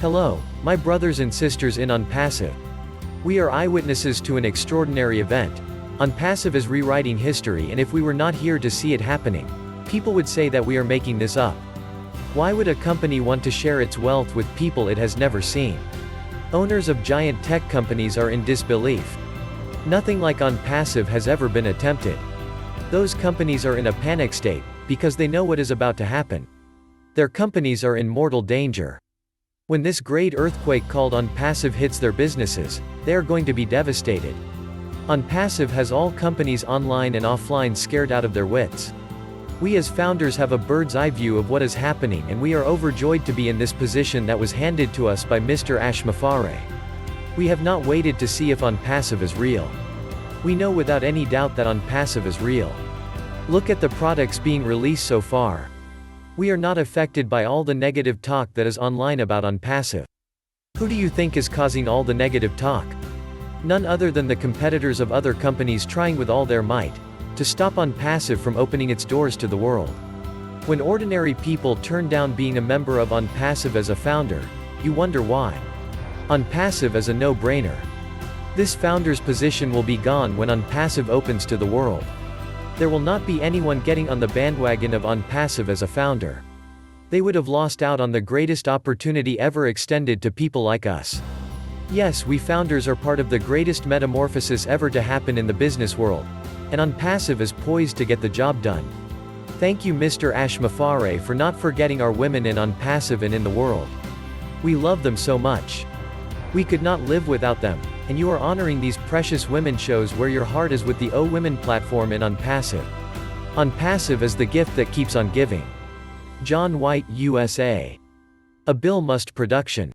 Hello, my brothers and sisters in OnPassive. We are eyewitnesses to an extraordinary event. OnPassive is rewriting history, and if we were not here to see it happening, people would say that we are making this up. Why would a company want to share its wealth with people it has never seen? Owners of giant tech companies are in disbelief. Nothing like OnPassive has ever been attempted. Those companies are in a panic state, because they know what is about to happen. Their companies are in mortal danger. When this great earthquake called OnPassive hits their businesses, they are going to be devastated. OnPassive has all companies online and offline scared out of their wits. We as founders have a bird's eye view of what is happening, and we are overjoyed to be in this position that was handed to us by Mr. Mufareh. We have not waited to see if OnPassive is real. We know without any doubt that OnPassive is real. Look at the products being released so far. We are not affected by all the negative talk that is online about OnPassive. Who do you think is causing all the negative talk? None other than the competitors of other companies trying with all their might to stop OnPassive from opening its doors to the world. When ordinary people turn down being a member of OnPassive as a founder, you wonder why. OnPassive is a no-brainer. This founder's position will be gone when OnPassive opens to the world. There will not be anyone getting on the bandwagon of OnPassive as a founder. They would have lost out on the greatest opportunity ever extended to people like us. Yes, we founders are part of the greatest metamorphosis ever to happen in the business world, and OnPassive is poised to get the job done. Thank you Mr. Mufareh for not forgetting our women in OnPassive and in the world. We love them so much. We could not live without them, and you are honoring these precious women shows where your heart is with the O Women platform in OnPassive. OnPassive is the gift that keeps on giving. John White, USA. A Bill Must Production.